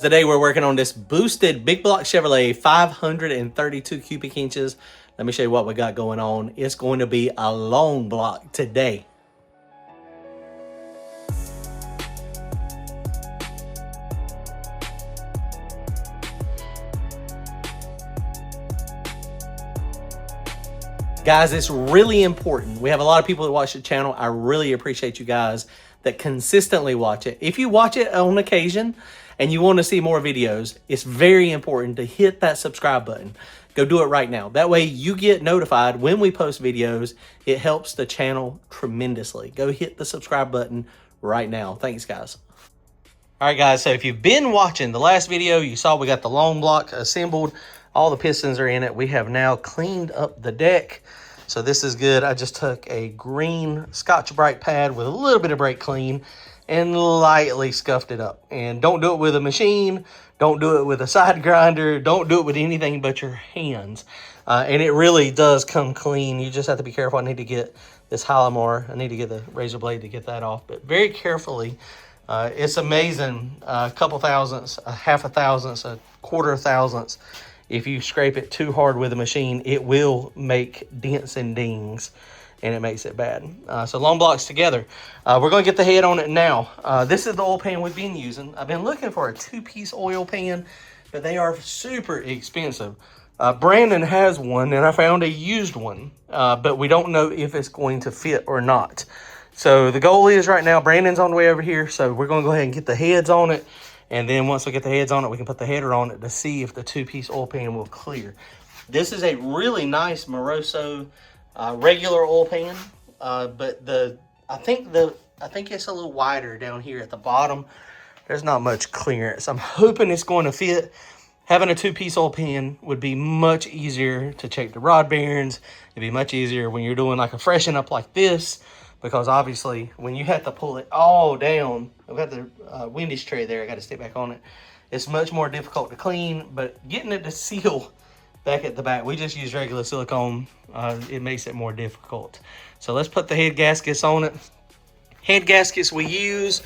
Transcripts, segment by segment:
Today we're working on this boosted big block Chevrolet 532 cubic inches. Let me show you what we got going on. It's going to be a long block today. Guys, it's really important. We have a lot of people that watch the channel. I really appreciate you guys that consistently watch it. If you watch it on occasion and you want to see more videos, it's very important to hit that subscribe button. Go do it right now. That way you get notified when we post videos. It helps the channel tremendously. Go hit the subscribe button right now. Thanks, guys. All right, guys, so if you've been watching the last video, you saw we got the long block assembled. All the pistons are in it. We have now cleaned up the deck. So this is good. I just took a green Scotch-Brite pad with a little bit of brake clean and lightly scuffed it up. And don't do it with a machine. Don't do it with a side grinder. Don't do it with anything but your hands. And it really does come clean. You just have to be careful. I need to get this Hylomar. I need to get the razor blade to get that off. But very carefully. It's amazing. A couple thousandths, a half a thousandths, a quarter thousandths. If you scrape it too hard with a machine, it will make dents and dings, and it makes it bad. So long blocks together. We're going to get the head on it now. This is the oil pan we've been using. I've been looking for a two-piece oil pan, but they are super expensive. Brandon has one, and I found a used one, but we don't know if it's going to fit or not. So the goal is right now, Brandon's on the way over here, so we're going to go ahead and get the heads on it. And then once we get the heads on it, we can put the header on it to see if the two-piece oil pan will clear. This is a really nice Moroso regular oil pan, but I think it's a little wider down here at the bottom. There's not much clearance. I'm hoping it's going to fit. Having a two-piece oil pan would be much easier to check the rod bearings. It'd be much easier when you're doing like a freshen up like this, because obviously when you have to pull it all down, I've got the windage tray there, I got to stick back on it. It's much more difficult to clean, but getting it to seal back at the back, we just use regular silicone. It makes it more difficult. So let's put the head gaskets on it. Head gaskets we use,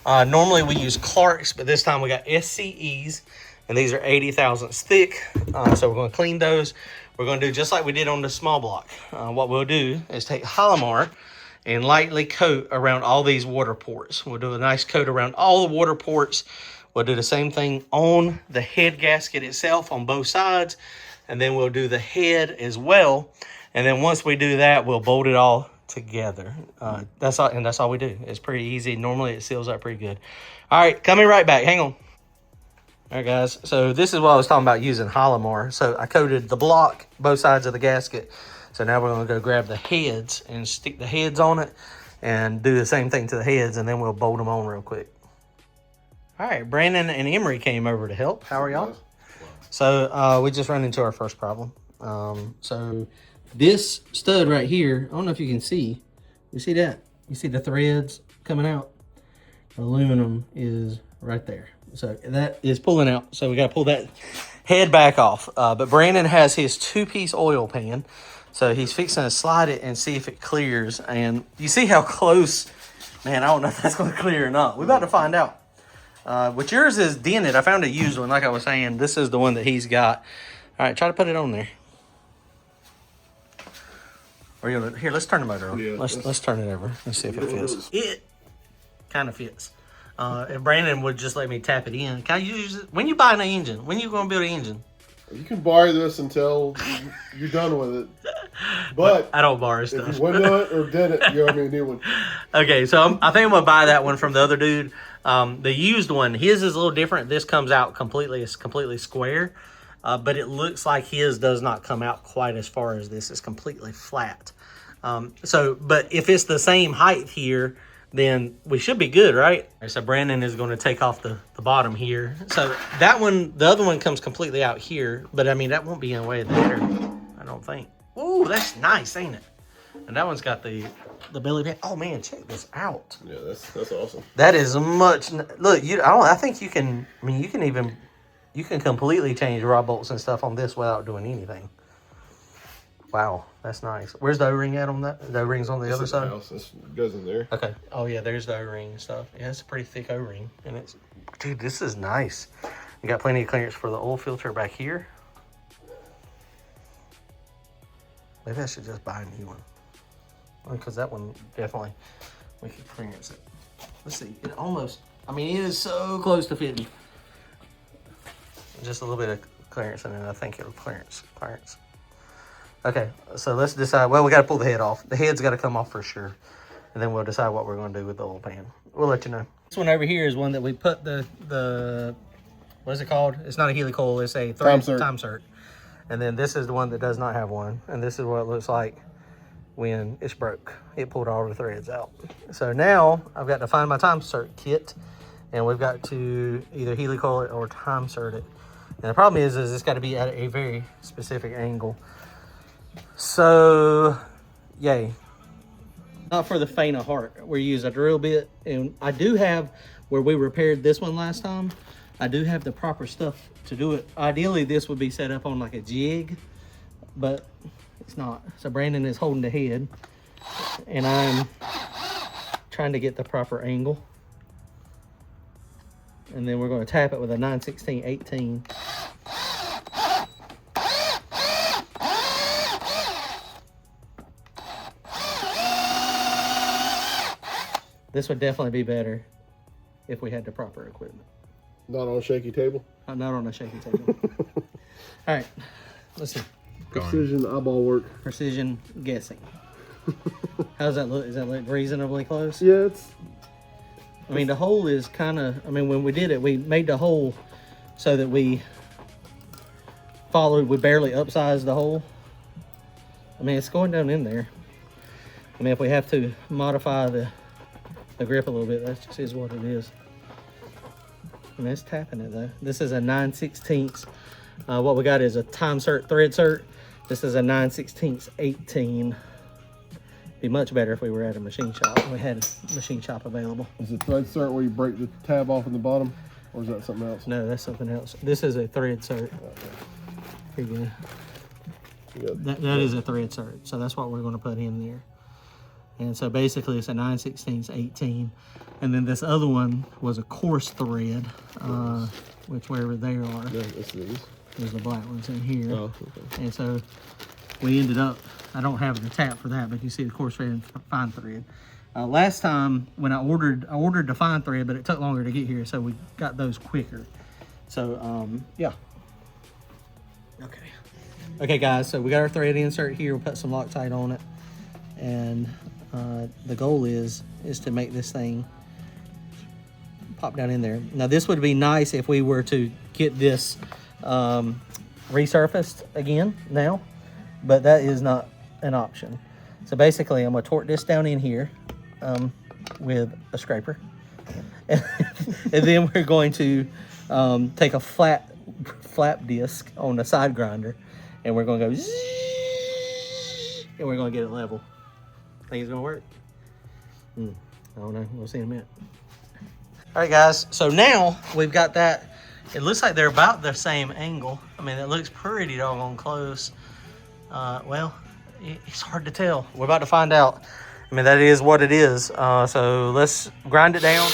normally we use Clark's, but this time we got SCEs, and these are 80 thousandths thick. So we're going to clean those. We're going to do just like we did on the small block. What we'll do is take Hylomar and lightly coat around all these water ports. We'll do a nice coat around all the water ports. We'll do the same thing on the head gasket itself on both sides, and then we'll do the head as well. And then once we do that, we'll bolt it all together. That's all we do. It's pretty easy. Normally it seals up pretty good. All right, coming right back. Hang on. All right, guys. So this is what I was talking about using Hylomar. So I coated the block, both sides of the gasket. So now we're going to go grab the heads and stick the heads on it and do the same thing to the heads, and then we'll bolt them on real quick. All right, Brandon and Emery came over to help. How are y'all? So we just run into our first problem. So this stud right here, I don't know if you can see. You see that? You see the threads coming out? The aluminum is right there. So that is pulling out. So we got to pull that head back off. But Brandon has his two-piece oil pan. So he's fixing to slide it and see if it clears. And you see how close, man, I don't know if that's going to clear or not. We're about to find out. But yours is dented. I found a used one, like I was saying. This is the one that he's got. All right, try to put it on there. Here, let's turn the motor on. Yeah, let's turn it over. Let's see if it fits. It kind of fits. If Brandon would just let me tap it in. Can I use it? When you buy an engine, when you going to build an engine? You can borrow this until you're done with it. But I don't borrow stuff. If you window it or dent it, you owe me a new one. Okay, so I think I'm going to buy that one from the other dude. The used one, his is a little different. This comes out completely, it's completely square. But it looks like his does not come out quite as far as this. It's completely flat. But if it's the same height here, then we should be good, right? So Brandon is going to take off the bottom here. So that one, the other one comes completely out here, but I mean, that won't be in the way of the header, I don't think. Ooh, that's nice, ain't it? And that one's got the belly pan. Oh man, check this out. Yeah, that's awesome. That is much, look, I think you can, I mean, you can completely change rod bolts and stuff on this without doing anything. Wow, that's nice. Where's the O-ring at on that? The O-ring's on the other side? This goes in there. Okay. Oh, yeah, there's the O-ring stuff. Yeah, it's a pretty thick O-ring. And it's, dude, this is nice. You got plenty of clearance for the oil filter back here. Maybe I should just buy a new one. Because that one definitely, we could clearance it. Let's see, it almost, I mean, it is so close to fitting. Just a little bit of clearance, and then I think it'll clearance. Okay, so let's decide. Well, we got to pull the head off. The head's got to come off for sure, and then we'll decide what we're going to do with the oil pan. We'll let you know. This one over here is one that we put the what is it called? It's not a helicoil. It's a Time Sert. Time Sert. And then this is the one that does not have one, and this is what it looks like when it's broke. It pulled all the threads out. So now I've got to find my Time Sert kit, and we've got to either helicoil it or Time Sert it. And the problem is it's got to be at a very specific angle. So, yay. Not for the faint of heart. We use a drill bit, and I do have, where we repaired this one last time, I do have the proper stuff to do it. Ideally, this would be set up on like a jig, but it's not. So Brandon is holding the head, and I'm trying to get the proper angle. And then we're going to tap it with a 9/16/18. This would definitely be better if we had the proper equipment. Not on a shaky table? Not on a shaky table. All right, let's see. Precision eyeball work. Precision guessing. How does that look? Does that look reasonably close? Yeah, it's... I mean, the hole is kind of, I mean, when we did it, we made the hole so that we barely upsized the hole. I mean, it's going down in there. I mean, if we have to modify the grip a little bit, that just is what it is. I mean, it's tapping it though. This is a 9/16. What we got is a Time Sert thread cert. This is a 9/16/18. Be much better if we were at a machine shop. We had a machine shop available. Is it thread cert where you break the tab off in the bottom, or is that something else? No, that's something else. This is a thread cert. Here you go. That is a thread cert. So that's what we're going to put in there. And so basically it's a 9/16/18. And then this other one was a coarse thread, which wherever they are, Yeah, that's these. there's the black ones in here. Oh, okay. And so we ended up, I don't have the tap for that, but you see the coarse thread and fine thread. Last time when I ordered the fine thread, but it took longer to get here, so we got those quicker. So yeah. Okay guys, so we got our thread insert here. We'll put some Loctite on it, and the goal is to make this thing pop down in there. Now this would be nice if we were to get this resurfaced again now, but that is not an option. So basically I'm gonna torque this down in here with a scraper. And then we're going to take a flap disc on the side grinder, and we're gonna go zzz, and we're gonna get it level. Think it's gonna work? I don't know, we'll see in a minute. All right guys, so now we've got that. It looks like they're about the same angle. I mean, it looks pretty doggone close. Well, it's hard to tell. We're about to find out. I mean, that is what it is. So let's grind it down.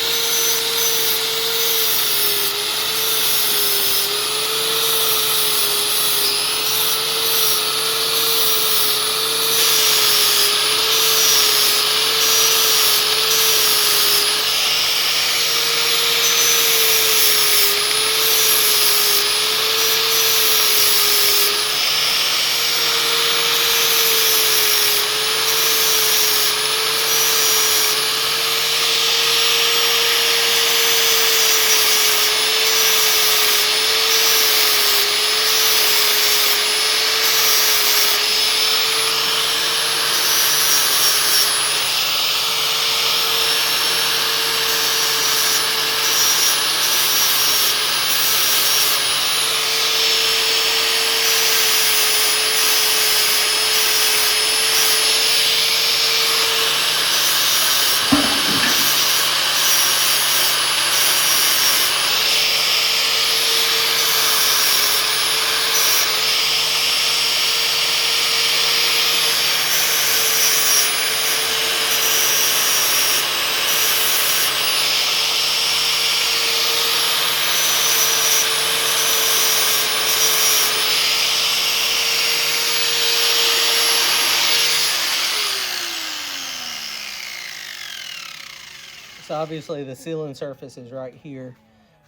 obviously the sealing surface is right here.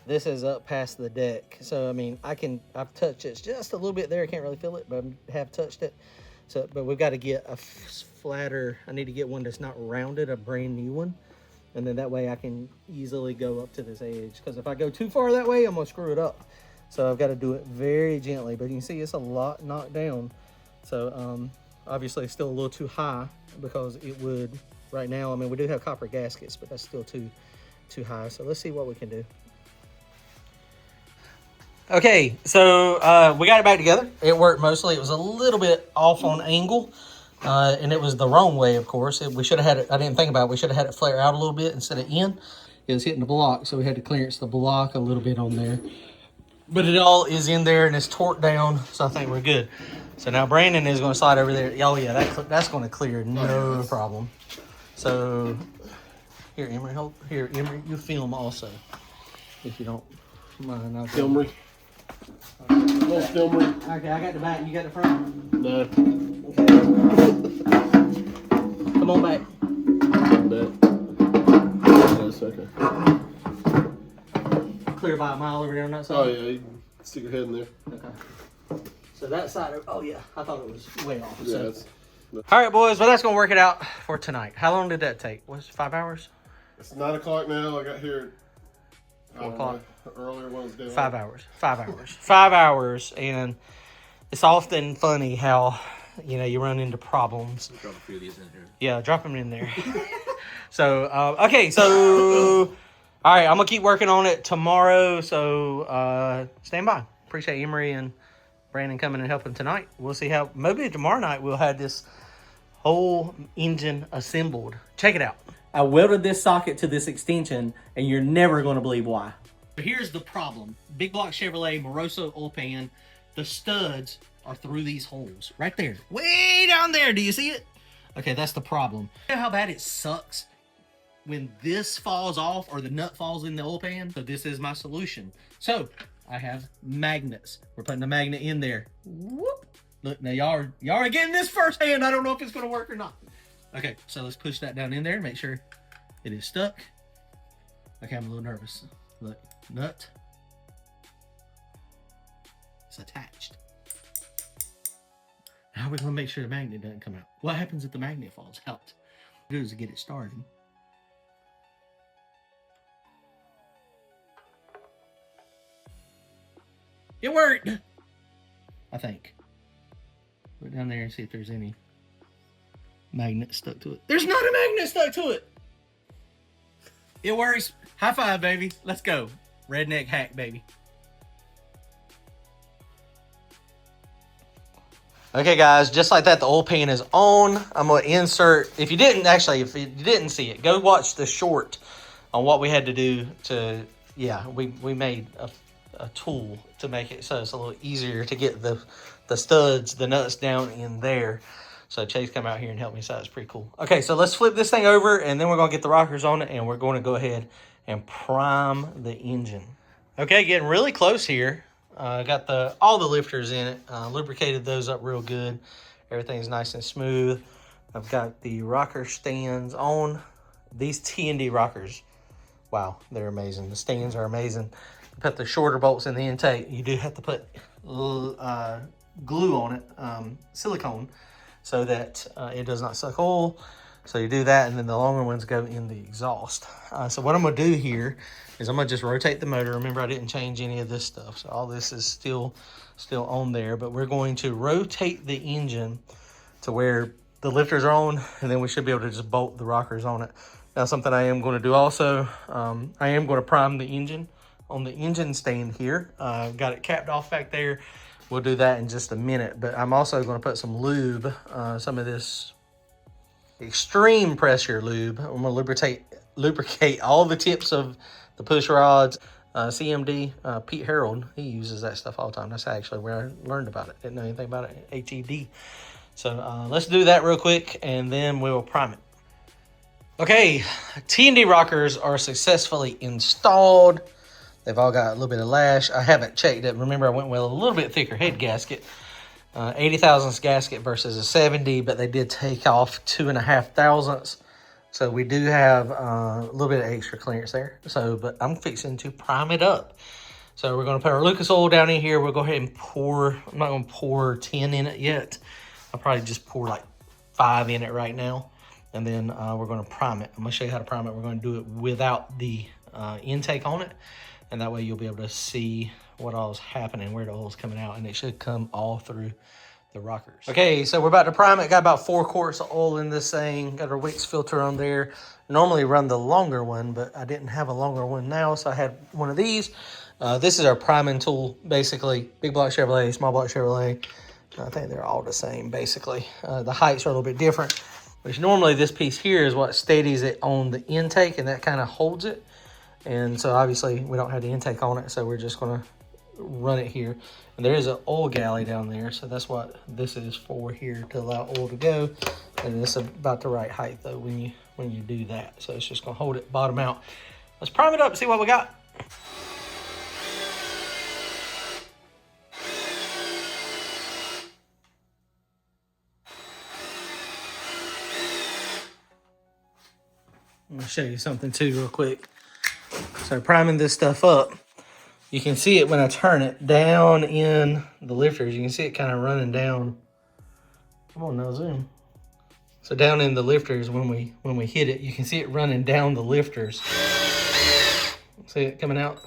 This is up past the deck. So, I mean, I've touched it just a little bit there. I can't really feel it, but I have touched it. So, but we've got to get a flatter, I need to get one that's not rounded, a brand new one. And then that way I can easily go up to this edge. Because if I go too far that way, I'm going to screw it up. So I've got to do it very gently. But you can see it's a lot knocked down. So obviously it's still a little too high because it would, right now, I mean, we do have copper gaskets, but that's still too high. So let's see what we can do. Okay, so we got it back together. It worked mostly. It was a little bit off on angle. And it was the wrong way, of course. We should have had it, I didn't think about it, we should have had it flare out a little bit instead of in. It was hitting the block, so we had to clearance the block a little bit on there. But it all is in there and it's torqued down, so I think we're good. So now Brandon is going to slide over there. Oh yeah, that's going to clear, no problem. So, here, Emery, you film also, if you don't mind. Filmery. Little filmery. Okay, I got the back, you got the front? No. Okay. Come on back. Yes, okay. Clear by a mile over there on that side? Oh yeah, you can stick your head in there. Okay. So that side, oh yeah, I thought it was way off. Yeah, So. All right, boys, well, that's going to work it out for tonight. How long did that take? Was it 5 hours? It's 9 o'clock now. I got here at 4 o'clock. Earlier ones down. 5 hours. 5 hours. 5 hours, and it's often funny how, you know, you run into problems. Drop a few of these in here. Yeah, drop them in there. So, okay, so, all right, I'm going to keep working on it tomorrow, so stand by. Appreciate Emery and Brandon coming and helping tonight. We'll see how, maybe tomorrow night we'll have this whole engine assembled. Check it out. I welded this socket to this extension, and you're never going to believe why. Here's the problem. Big block Chevrolet Moroso oil pan, the studs are through these holes. Right there. Way down there. Do you see it? Okay, that's the problem. You know how bad it sucks when this falls off or the nut falls in the oil pan? So this is my solution. So I have magnets. We're putting a magnet in there. Whoop. Look, now y'all are getting this firsthand. I don't know if it's going to work or not. Okay, so let's push that down in there and make sure it is stuck. Okay, I'm a little nervous. Look, nut. It's attached. Now we're going to make sure the magnet doesn't come out. What happens if the magnet falls out? What we do is get it started. It worked! I think. Put it down there and see if there's any magnet stuck to it. There's not a magnet stuck to it! It works. High five, baby. Let's go. Redneck hack, baby. Okay, guys, just like that, the oil pan is on. I'm going to insert, if you didn't see it, go watch the short on what we had to do to, yeah, we made a tool to make it so it's a little easier to get the studs, the nuts down in there. So Chase come out here and help me, so it's pretty cool. Okay, so let's flip this thing over, and then we're going to get the rockers on it, and we're going to go ahead and prime the engine. Okay, getting really close here. Got all the lifters in it, lubricated those up real good. Everything's nice and smooth. I've got the rocker stands on. These T&D rockers, wow, they're amazing. The stands are amazing. Put the shorter bolts in the intake. You do have to put glue on it, silicone, so that it does not suck oil. So you do that, and then the longer ones go in the exhaust. So what I'm going to do here is I'm going to just rotate the motor. Remember, I didn't change any of this stuff, so all this is still on there. But we're going to rotate the engine to where the lifters are on, and then we should be able to just bolt the rockers on it. Now, something I am going to do also, I am going to prime the engine on the engine stand here. I've got it capped off back there. We'll do that in just a minute, but I'm also going to put some lube, some of this extreme pressure lube. I'm going to lubricate all the tips of the push rods. CMD, Pete Harold, he uses that stuff all the time. That's actually where I learned about it. Didn't know anything about it, HED. So let's do that real quick, and then we'll prime it. Okay, T&D rockers are successfully installed. They've all got a little bit of lash. I haven't checked it. Remember, I went with a little bit thicker head gasket. 80 thousandths gasket versus a 70, but they did take off 2.5 thousandths. So we do have a little bit of extra clearance there. So, but I'm fixing to prime it up. So we're going to put our Lucas oil down in here. We'll go ahead and pour. I'm not going to pour 10 in it yet. I'll probably just pour like 5 in it right now. And then we're going to prime it. I'm going to show you how to prime it. We're going to do it without the intake on it. And that way you'll be able to see what all is happening, where the oil is coming out. And it should come all through the rockers. Okay, so we're about to prime it. Got about 4 quarts of oil in this thing. Got our Wix filter on there. Normally run the longer one, but I didn't have a longer one now, so I had one of these. This is our priming tool, basically. Big block Chevrolet, small block Chevrolet. I think they're all the same, basically. The heights are a little bit different, which normally this piece here is what steadies it on the intake, and that kind of holds it. And so obviously we don't have the intake on it, so we're just gonna run it here. And there is an oil galley down there, so that's what this is for here, to allow oil to go. And it's about the right height though when you do that. So it's just gonna hold it bottom out. Let's prime it up, see what we got. I'm gonna show you something too real quick. So priming this stuff up, you can see it when I turn it down in the lifters. You can see it kind of running down. Come on now, zoom. So down in the lifters, when we hit it, you can see it running down the lifters. See it coming out?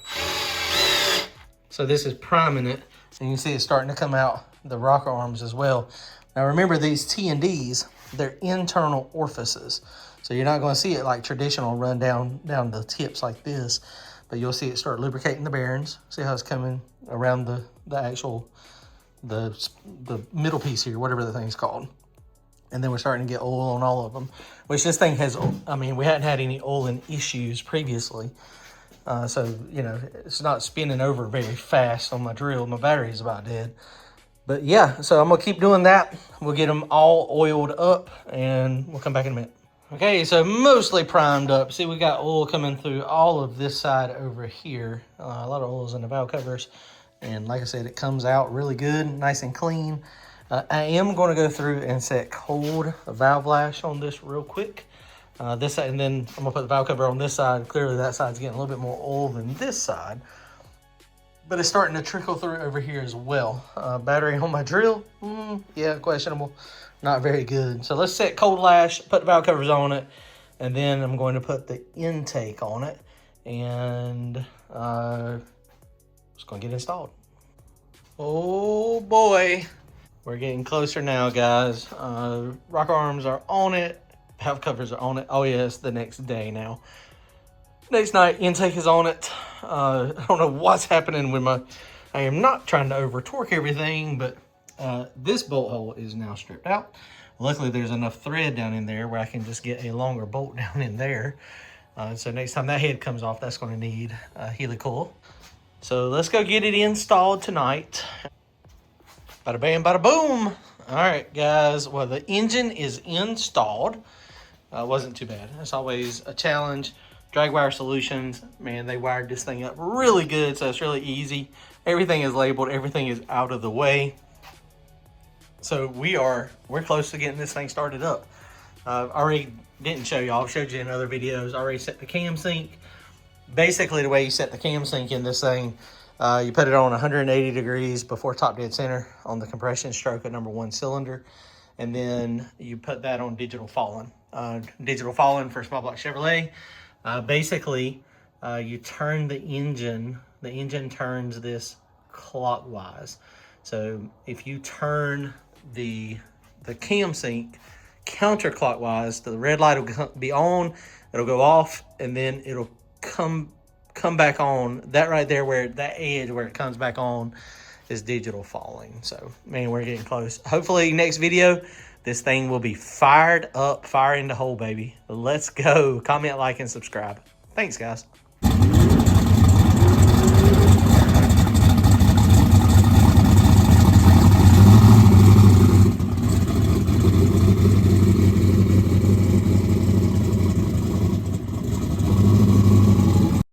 So this is priming it, and you can see it starting to come out the rocker arms as well. Now remember, these T&Ds, they're internal orifices. So you're not going to see it like traditional run down the tips like this, but you'll see it start lubricating the bearings. See how it's coming around the actual, the middle piece here, whatever the thing's called. And then we're starting to get oil on all of them, which this thing has, I mean, we hadn't had any oiling issues previously. So, you know, it's not spinning over very fast on my drill. My battery's about dead. But yeah, so I'm going to keep doing that. We'll get them all oiled up, and we'll come back in a minute. Okay, so mostly primed up. See, we got oil coming through all of this side over here. A lot of oil's in the valve covers. And like I said, it comes out really good, nice and clean. I am going to go through and set cold valve lash on this real quick. This side, and then I'm going to put the valve cover on this side. Clearly that side's getting a little bit more oil than this side. But it's starting to trickle through over here as well. Battery on my drill, yeah, questionable. Not very good. So let's set cold lash, put the valve covers on it, and then I'm going to put the intake on it, and it's going to get installed. Oh boy, we're getting closer now, guys. Rocker arms are on it, valve covers are on it. Oh yes, the next day now. Next night, intake is on it. I don't know what's happening with I am not trying to over torque everything, but this bolt hole is now stripped out. Luckily, there's enough thread down in there where I can just get a longer bolt down in there. So next time that head comes off, that's going to need a helicoil. So let's go get it installed tonight. Bada bam, bada boom. All right, guys. Well, the engine is installed. Wasn't too bad. It's always a challenge. Drag Wire Solutions, man, they wired this thing up really good, so it's really easy. Everything is labeled, everything is out of the way. So we're close to getting this thing started up. Already didn't show y'all, I've showed you in other videos. Already set the cam sync. Basically, the way you set the cam sync in this thing, you put it on 180 degrees before top dead center on the compression stroke at #1 cylinder. And then you put that on digital fallen. Digital fallen for small block Chevrolet. Basically, you turn the engine turns this clockwise. So if you turn the cam sync counterclockwise, the red light will be on, it'll go off, and then it'll come back on. That right there, where that edge where it comes back on, is digital falling. So man, we're getting close. Hopefully next video, this thing will be fired up, fire in the hole, baby. Let's go. Comment, like, and subscribe. Thanks, guys.